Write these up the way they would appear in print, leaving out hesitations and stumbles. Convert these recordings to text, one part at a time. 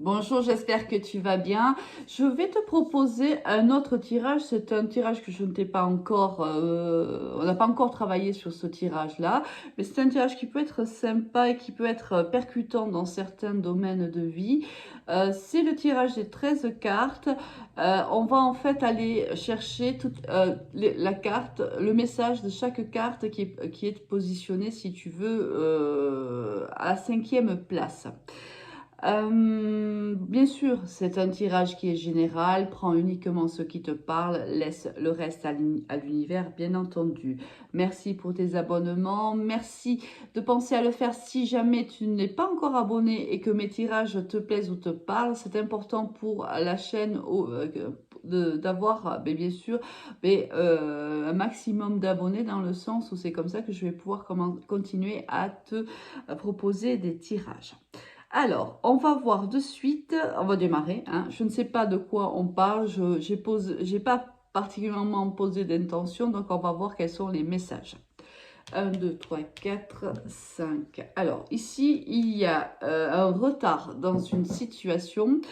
Bonjour, j'espère que tu vas bien. Je vais te proposer un autre tirage. C'est un tirage que je ne t'ai pas encore... on n'a pas encore travaillé sur ce tirage-là. Mais c'est un tirage qui peut être sympa et qui peut être percutant dans certains domaines de vie. C'est le tirage des 13 cartes. On va en fait aller chercher la carte, le message de chaque carte qui est positionnée, si tu veux, à la 5e place. Bien sûr, c'est un tirage qui est général, prends uniquement ce qui te parle, laisse le reste à l'univers, bien entendu. Merci pour tes abonnements, merci de penser à le faire si jamais tu n'es pas encore abonné et que mes tirages te plaisent ou te parlent. C'est important pour la chaîne d'avoir, bien sûr, un maximum d'abonnés dans le sens où c'est comme ça que je vais pouvoir continuer à te proposer des tirages. Alors, on va voir de suite, on va démarrer. Hein. Je ne sais pas de quoi on parle, j'ai pas particulièrement posé d'intention, donc on va voir quels sont les messages. 1, 2, 3, 4, 5. Alors, ici, il y a un retard dans une situation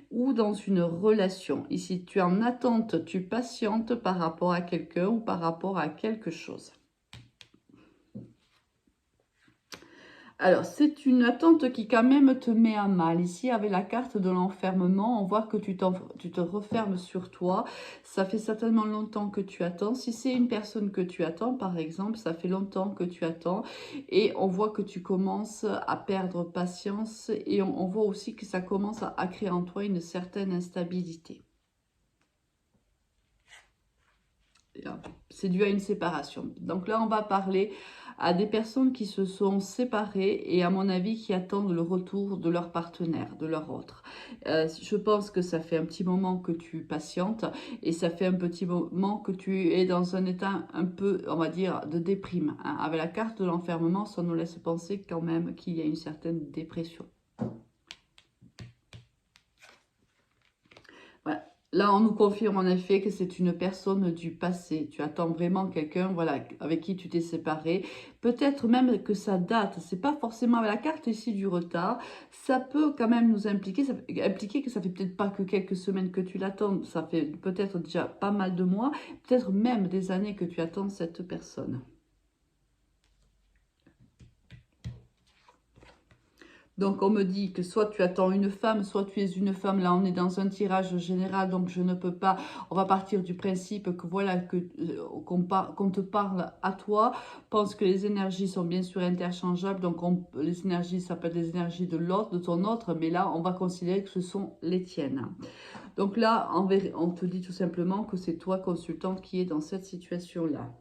ou dans une relation. Ici, tu es en attente, tu patientes par rapport à quelqu'un ou par rapport à quelque chose. Alors, c'est une attente qui quand même te met à mal. Ici, avec la carte de l'enfermement, on voit que tu te refermes sur toi. Ça fait certainement longtemps que tu attends. Si c'est une personne que tu attends, par exemple, ça fait longtemps que tu attends. Et on voit que tu commences à perdre patience. Et on voit aussi que ça commence à créer en toi une certaine instabilité. C'est dû à une séparation. Donc là, on va parler à des personnes qui se sont séparées et à mon avis qui attendent le retour de leur partenaire, de leur autre. Je pense que ça fait un petit moment que tu patientes et ça fait un petit moment que tu es dans un état un peu, on va dire, de déprime. Hein. Avec la carte de l'enfermement, ça nous laisse penser quand même qu'il y a une certaine dépression. Voilà. Là, on nous confirme en effet que c'est une personne du passé. Tu attends vraiment quelqu'un, voilà, avec qui tu t'es séparé. Peut-être même que ça date. C'est pas forcément avec la carte ici du retard. Ça peut quand même nous impliquer que ça fait peut-être pas que quelques semaines que tu l'attends. Ça fait peut-être déjà pas mal de mois, peut-être même des années que tu attends cette personne. Donc, on me dit que soit tu attends une femme, soit tu es une femme. Là, on est dans un tirage général, donc je ne peux pas... On va partir du principe que voilà, qu'on te parle à toi. Pense que les énergies sont bien sûr interchangeables. Donc, les énergies, ça peut être les énergies de l'autre, de ton autre. Mais là, on va considérer que ce sont les tiennes. Donc là, on te dit tout simplement que c'est toi, consultante, qui est dans cette situation-là.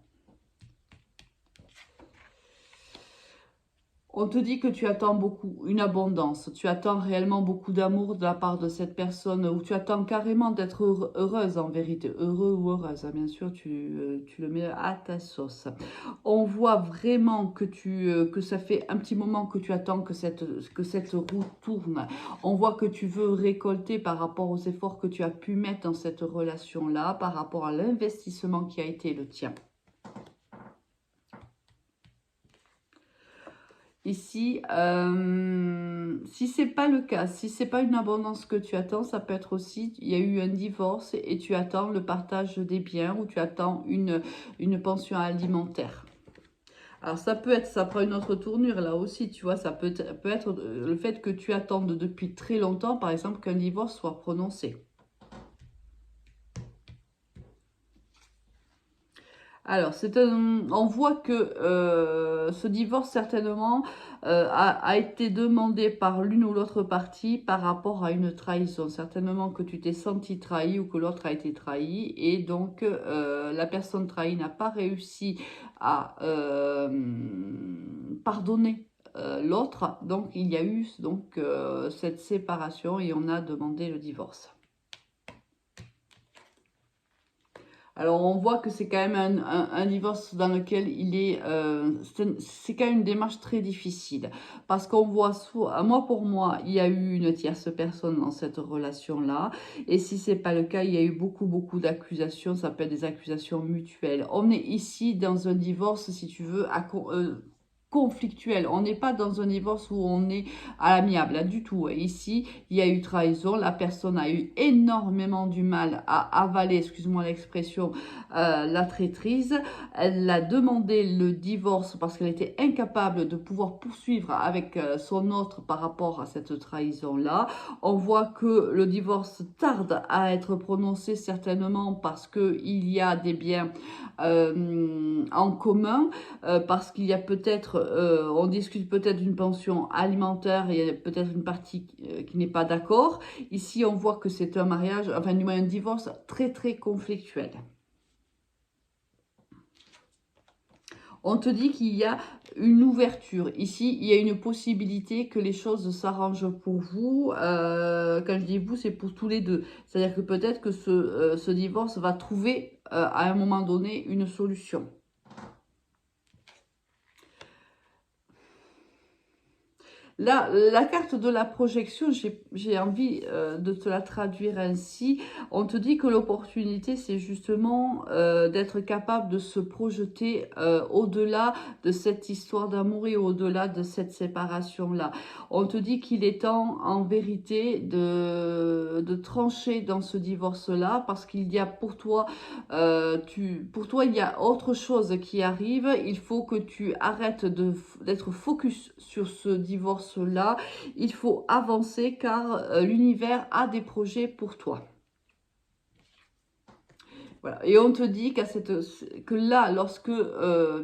On te dit que tu attends beaucoup, une abondance, tu attends réellement beaucoup d'amour de la part de cette personne, ou tu attends carrément d'être heureuse en vérité, heureux ou heureuse, hein, bien sûr, tu le mets à ta sauce. On voit vraiment que ça fait un petit moment que tu attends que cette roue tourne. On voit que tu veux récolter par rapport aux efforts que tu as pu mettre dans cette relation-là, par rapport à l'investissement qui a été le tien. Ici, si c'est pas le cas, si c'est pas une abondance que tu attends, ça peut être aussi, il y a eu un divorce et tu attends le partage des biens ou tu attends une pension alimentaire. Alors ça peut être, ça prend une autre tournure là aussi, tu vois, ça peut être le fait que tu attendes depuis très longtemps, par exemple, qu'un divorce soit prononcé. Alors, on voit que ce divorce, certainement, a été demandé par l'une ou l'autre partie par rapport à une trahison. Certainement que tu t'es senti trahi ou que l'autre a été trahi. Et donc, la personne trahie n'a pas réussi à pardonner l'autre. Donc, il y a eu cette séparation et on a demandé le divorce. Alors, on voit que c'est quand même un divorce dans lequel c'est quand même une démarche très difficile. Parce qu'on voit, pour moi, il y a eu une tierce personne dans cette relation-là. Et si c'est pas le cas, il y a eu beaucoup d'accusations. Ça peut être des accusations mutuelles. On est ici dans un divorce, si tu veux, conflictuel. On n'est pas dans un divorce où on est à l'amiable, là, du tout. Ici, il y a eu trahison. La personne a eu énormément du mal à avaler, excuse-moi l'expression, la traîtrise. Elle a demandé le divorce parce qu'elle était incapable de pouvoir poursuivre avec son autre par rapport à cette trahison-là. On voit que le divorce tarde à être prononcé certainement parce qu'il y a des biens en commun, parce qu'il y a peut-être, on discute peut-être d'une pension alimentaire, et il y a peut-être une partie qui n'est pas d'accord. Ici, on voit que c'est un mariage, enfin du moins un divorce très très conflictuel. On te dit qu'il y a une ouverture. Ici, il y a une possibilité que les choses s'arrangent pour vous. Quand je dis vous, c'est pour tous les deux. C'est-à-dire que peut-être que ce divorce va trouver à un moment donné une solution. Là, la carte de la projection, j'ai envie de te la traduire ainsi. On te dit que l'opportunité, c'est justement d'être capable de se projeter au-delà de cette histoire d'amour et au-delà de cette séparation-là. On te dit qu'il est temps, en vérité, de trancher dans ce divorce-là parce qu'il y a pour toi, il y a autre chose qui arrive. Il faut que tu arrêtes d'être focus sur ce divorce là, il faut avancer car l'univers a des projets pour toi. Voilà. Et on te dit que là, lorsque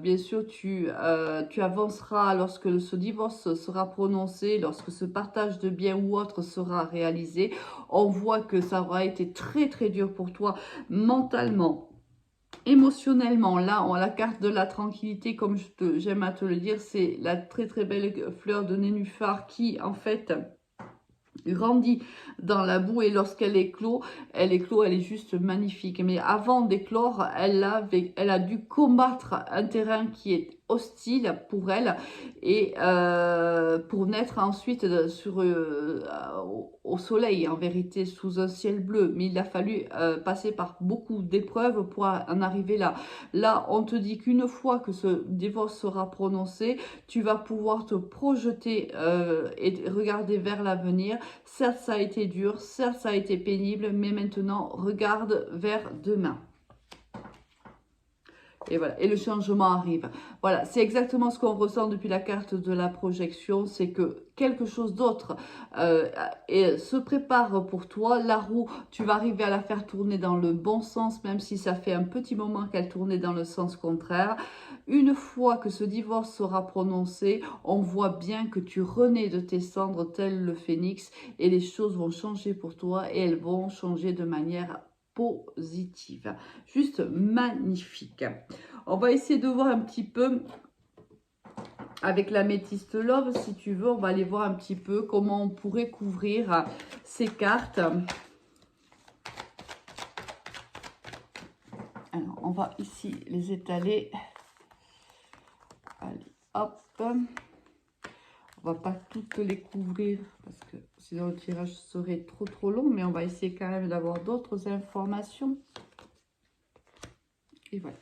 bien sûr tu avanceras, lorsque ce divorce sera prononcé, lorsque ce partage de biens ou autre sera réalisé, on voit que ça aura été très très dur pour toi mentalement. Émotionnellement, là, on a la carte de la tranquillité, comme j'aime à te le dire, c'est la très très belle fleur de nénuphar qui, en fait, grandit dans la boue et lorsqu'elle éclot, elle est juste magnifique. Mais avant d'éclore, elle a dû combattre un terrain qui est hostile pour elle et pour naître ensuite au soleil, en vérité, sous un ciel bleu. Mais il a fallu passer par beaucoup d'épreuves pour en arriver là. Là, on te dit qu'une fois que ce divorce sera prononcé, tu vas pouvoir te projeter et regarder vers l'avenir. Certes, ça a été dur, certes, ça a été pénible, mais maintenant, regarde vers demain. Et voilà, et le changement arrive. Voilà, c'est exactement ce qu'on ressent depuis la carte de la projection, c'est que quelque chose d'autre se prépare pour toi. La roue, tu vas arriver à la faire tourner dans le bon sens, même si ça fait un petit moment qu'elle tournait dans le sens contraire. Une fois que ce divorce sera prononcé, on voit bien que tu renais de tes cendres tel le phénix et les choses vont changer pour toi et elles vont changer de manière positive. Juste magnifique. On va essayer de voir un petit peu avec l'améthyste love, si tu veux, on va aller voir un petit peu comment on pourrait couvrir ces cartes. Alors, on va ici les étaler. Allez, hop. On va pas toutes les couvrir parce que sinon le tirage serait trop long, mais on va essayer quand même d'avoir d'autres informations. Et voilà.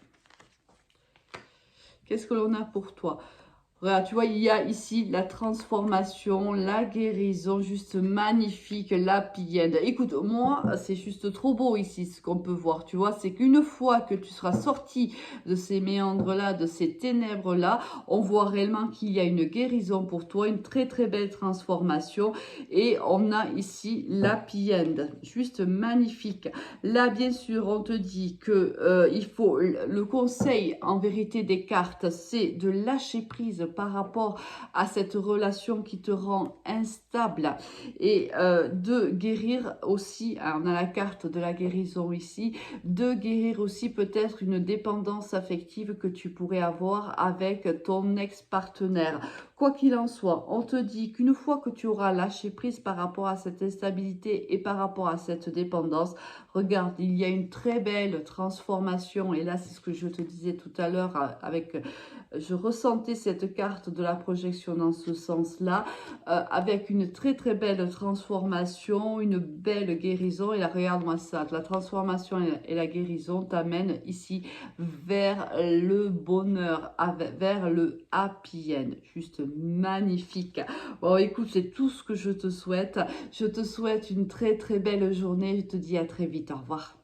Qu'est-ce que l'on a pour toi? Voilà, tu vois, il y a ici la transformation, la guérison, juste magnifique, la pienne. Écoute, moi, c'est juste trop beau ici, ce qu'on peut voir, tu vois. C'est qu'une fois que tu seras sorti de ces méandres-là, de ces ténèbres-là, on voit réellement qu'il y a une guérison pour toi, une très très belle transformation. Et on a ici la pienne, juste magnifique. Là, bien sûr, on te dit que il faut, le conseil en vérité des cartes, c'est de lâcher prise par rapport à cette relation qui te rend instable et de guérir aussi, on a la carte de la guérison ici, de guérir aussi peut-être une dépendance affective que tu pourrais avoir avec ton ex-partenaire. Quoi qu'il en soit, on te dit qu'une fois que tu auras lâché prise par rapport à cette instabilité et par rapport à cette dépendance, regarde, il y a une très belle transformation et là c'est ce que je te disais tout à l'heure avec je ressentais cette carte de la projection dans ce sens-là, avec une très très belle transformation, une belle guérison. Et là, regarde-moi ça, la transformation et la guérison t'amènent ici vers le bonheur, vers le happy end. Juste magnifique. Bon, écoute, c'est tout ce que je te souhaite. Je te souhaite une très très belle journée. Je te dis à très vite. Au revoir.